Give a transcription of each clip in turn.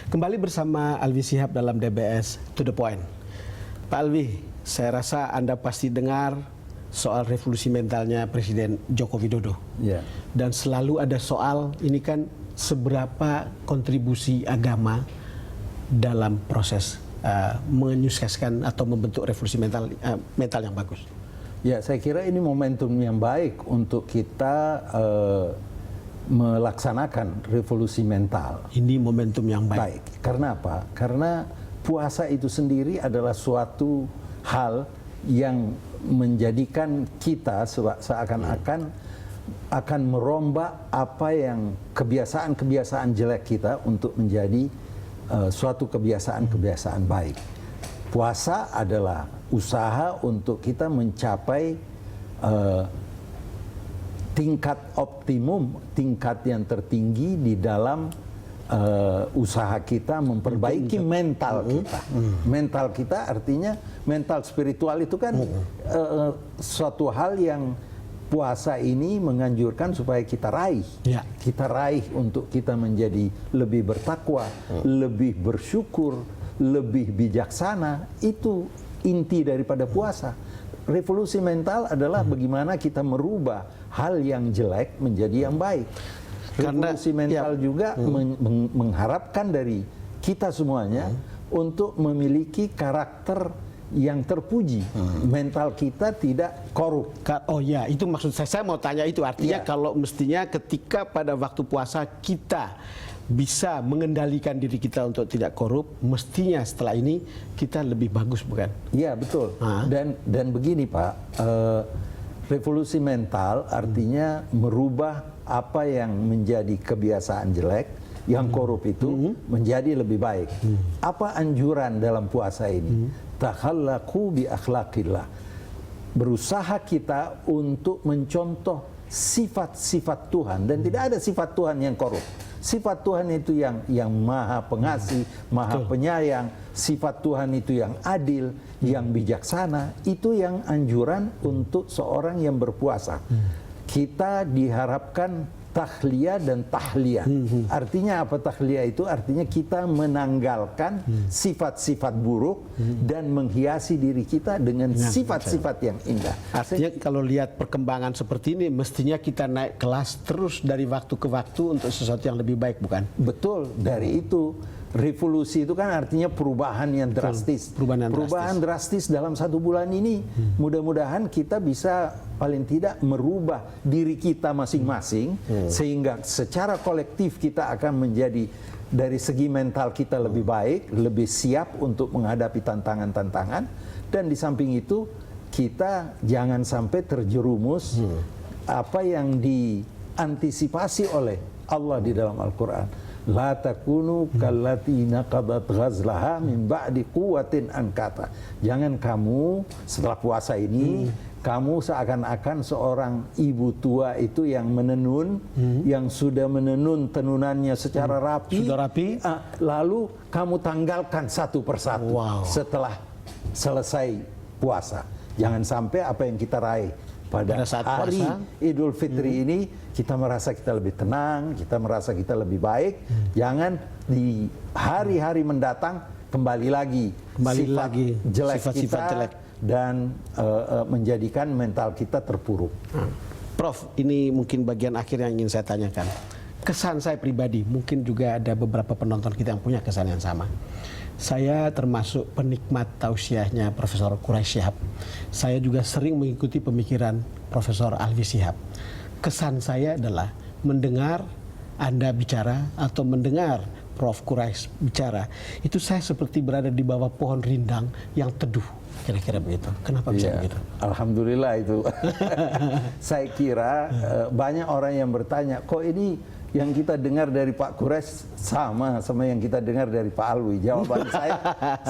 Kembali bersama Alwi Shihab dalam DBS To The Point. Pak Alwi, saya rasa Anda pasti dengar soal revolusi mentalnya Presiden Joko Widodo. Ya. Dan selalu ada soal ini kan seberapa kontribusi agama dalam proses menyukseskan atau membentuk revolusi mental yang bagus. Ya, saya kira ini momentum yang baik untuk kita melaksanakan revolusi mental. Ini momentum yang baik. Karena apa? Karena puasa itu sendiri adalah suatu hal yang menjadikan kita seakan-akan akan merombak apa yang kebiasaan-kebiasaan jelek kita untuk menjadi suatu kebiasaan-kebiasaan baik. Puasa adalah usaha untuk kita mencapai tingkat optimum, tingkat yang tertinggi di dalam usaha kita memperbaiki mental kita. Mental kita artinya mental spiritual itu kan suatu hal yang puasa ini menganjurkan supaya kita raih. Ya. Kita raih untuk kita menjadi lebih bertakwa, lebih bersyukur, lebih bijaksana. Itu inti daripada puasa. Revolusi mental adalah bagaimana kita merubah hal yang jelek menjadi yang baik. Revolusi mental juga mengharapkan dari kita semuanya untuk memiliki karakter yang terpuji. Mental kita tidak korup. Oh ya, itu maksud saya mau tanya itu. Artinya kalau mestinya ketika pada waktu puasa kita bisa mengendalikan diri kita untuk tidak korup, mestinya setelah ini kita lebih bagus, bukan? Iya, betul. Dan begini Pak, revolusi mental artinya merubah apa yang menjadi kebiasaan jelek, yang korup itu menjadi lebih baik. Apa anjuran dalam puasa ini? Takhallaqu bi akhlaqillah. Berusaha kita untuk mencontoh sifat-sifat Tuhan, dan tidak ada sifat Tuhan yang korup. Sifat Tuhan itu yang maha pengasih, maha penyayang. Sifat Tuhan itu yang adil, yang bijaksana. Itu yang anjuran untuk seorang yang berpuasa. Kita diharapkan tahliyah dan tahliyah. Artinya apa tahliyah itu? Artinya kita menanggalkan sifat-sifat buruk dan menghiasi diri kita dengan sifat-sifat yang indah. Artinya kalau lihat perkembangan seperti ini, mestinya kita naik kelas terus dari waktu ke waktu untuk sesuatu yang lebih baik, bukan? Betul, dari itu revolusi itu kan artinya perubahan yang drastis. Perubahan drastis dalam 1 bulan ini. Mudah-mudahan kita bisa paling tidak merubah diri kita masing-masing, sehingga secara kolektif kita akan menjadi dari segi mental kita lebih baik, lebih siap untuk menghadapi tantangan-tantangan. Dan di samping itu kita jangan sampai terjerumus apa yang diantisipasi oleh Allah di dalam Al-Quran. La takunu kallati naqadat ghazlaha min ba'di quwwatin ankata. Jangan kamu setelah puasa ini kamu seakan-akan seorang ibu tua itu yang menenun, yang sudah menenun tenunannya secara rapi, lalu kamu tanggalkan satu persatu setelah selesai puasa. Jangan sampai apa yang kita raih pada saat hari Idul Fitri ini kita merasa kita lebih tenang, kita merasa kita lebih baik. Jangan di hari-hari mendatang kembali lagi sifat jelek kita dan menjadikan mental kita terpuruk. Prof, ini mungkin bagian akhir yang ingin saya tanyakan. Kesan saya pribadi, mungkin juga ada beberapa penonton kita yang punya kesan yang sama. Saya termasuk penikmat tausiahnya Profesor Quraish Shihab. Saya juga sering mengikuti pemikiran Profesor Alwi Shihab. Kesan saya adalah mendengar Anda bicara atau mendengar Prof. Quraish bicara, itu saya seperti berada di bawah pohon rindang yang teduh. Kira-kira begitu. Kenapa bisa begitu? Alhamdulillah itu. Saya kira banyak orang yang bertanya, kok ini yang kita dengar dari Pak Quraish sama yang kita dengar dari Pak Alwi. Jawaban saya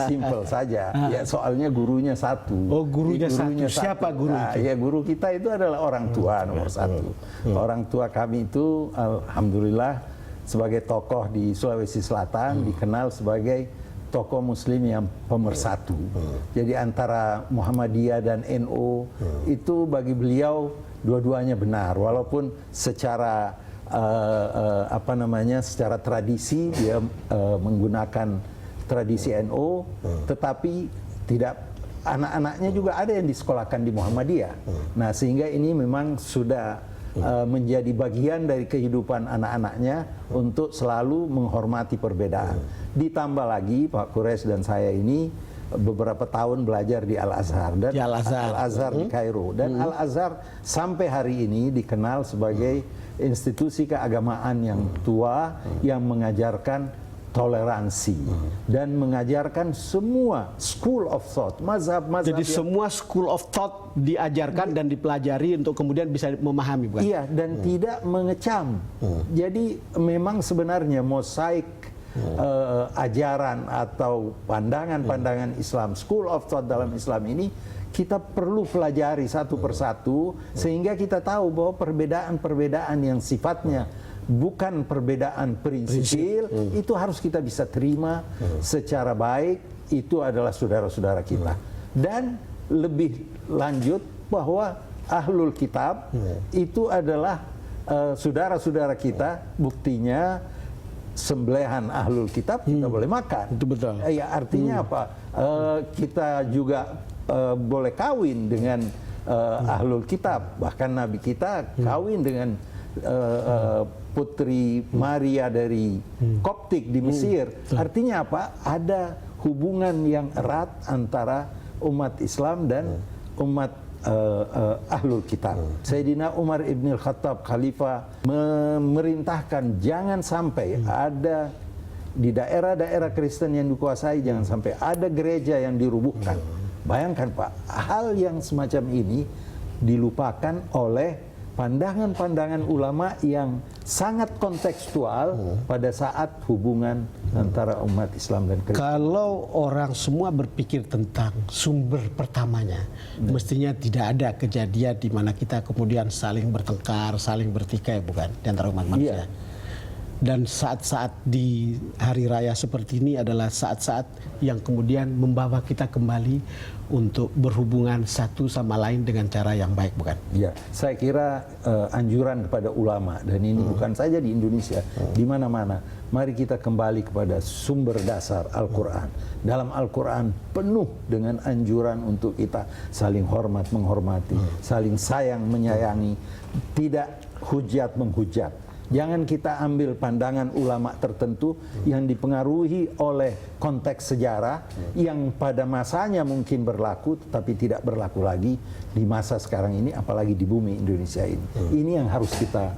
simple saja. Ya, soalnya gurunya satu. Oh, gurunya satu. Siapa guru itu? Ya, guru kita itu adalah orang tua nomor satu. Orang tua kami itu alhamdulillah sebagai tokoh di Sulawesi Selatan dikenal sebagai tokoh muslim yang pemersatu. Jadi antara Muhammadiyah dan NU itu bagi beliau dua-duanya benar, walaupun secara apa namanya, secara tradisi dia menggunakan tradisi NU, tetapi tidak, anak-anaknya juga ada yang disekolahkan di Muhammadiyah. Nah, sehingga ini memang sudah menjadi bagian dari kehidupan anak-anaknya untuk selalu menghormati perbedaan. Ditambah lagi Pak Quresh dan saya ini beberapa tahun belajar di Al-Azhar dan Al-Azhar di Kairo, dan Al-Azhar sampai hari ini dikenal sebagai institusi keagamaan yang tua yang mengajarkan toleransi dan mengajarkan semua school of thought, mazhab-mazhab. Jadi semua school of thought diajarkan dan dipelajari untuk kemudian bisa memahami, bukan? Iya, dan tidak mengecam. Jadi memang sebenarnya mosaik ajaran atau pandangan-pandangan Islam, school of thought dalam Islam ini kita perlu pelajari satu persatu sehingga kita tahu bahwa perbedaan-perbedaan yang sifatnya bukan perbedaan prinsipil itu harus kita bisa terima secara baik. Itu adalah saudara-saudara kita. Dan lebih lanjut bahwa ahlul kitab itu adalah saudara-saudara kita. Buktinya sembelihan ahlul kitab kita boleh makan. Itu betul. Ya, artinya apa? Kita juga boleh kawin dengan ahlul kitab. Bahkan Nabi kita kawin dengan putri Maria dari Koptik di Mesir. Artinya apa? Ada hubungan yang erat antara umat Islam dan umat ahlul kitab. Sayyidina Umar ibn al-Khattab Khalifah memerintahkan jangan sampai ada di daerah-daerah Kristen yang dikuasai, jangan sampai ada gereja yang dirubuhkan. Bayangkan Pak, hal yang semacam ini dilupakan oleh pandangan-pandangan ulama yang sangat kontekstual pada saat hubungan antara umat Islam dan Kristen. Kalau orang semua berpikir tentang sumber pertamanya, mestinya tidak ada kejadian di mana kita kemudian saling bertengkar, saling bertikai, bukan, di antara umat manusia. Dan saat-saat di hari raya seperti ini adalah saat-saat yang kemudian membawa kita kembali untuk berhubungan satu sama lain dengan cara yang baik, bukan? Ya, saya kira anjuran kepada ulama, dan ini bukan saja di Indonesia, di mana-mana. Mari kita kembali kepada sumber dasar Al-Quran. Dalam Al-Quran penuh dengan anjuran untuk kita saling hormat menghormati, saling sayang menyayangi, tidak hujat menghujat. Jangan kita ambil pandangan ulama tertentu yang dipengaruhi oleh konteks sejarah yang pada masanya mungkin berlaku, tetapi tidak berlaku lagi di masa sekarang ini, apalagi di bumi Indonesia ini. Ini yang harus kita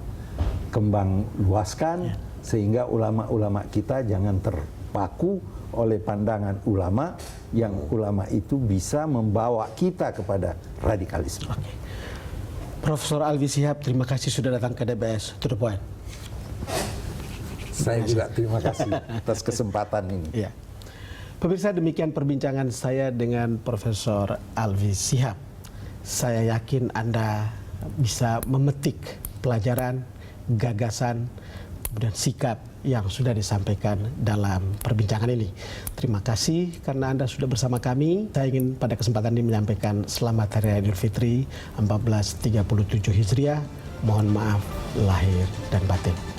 kembang luaskan sehingga ulama-ulama kita jangan terpaku oleh pandangan ulama yang ulama itu bisa membawa kita kepada radikalisme. Profesor Alwi Shihab, terima kasih sudah datang ke DBS To The Point. Saya juga terima kasih atas kesempatan ini. Ya. Pemirsa, demikian perbincangan saya dengan Profesor Alwi Shihab. Saya yakin Anda bisa memetik pelajaran, gagasan, dan sikap yang sudah disampaikan dalam perbincangan ini. Terima kasih karena Anda sudah bersama kami. Saya ingin pada kesempatan ini menyampaikan selamat Hari Raya Idul Fitri 1437 Hijriah. Mohon maaf lahir dan batin.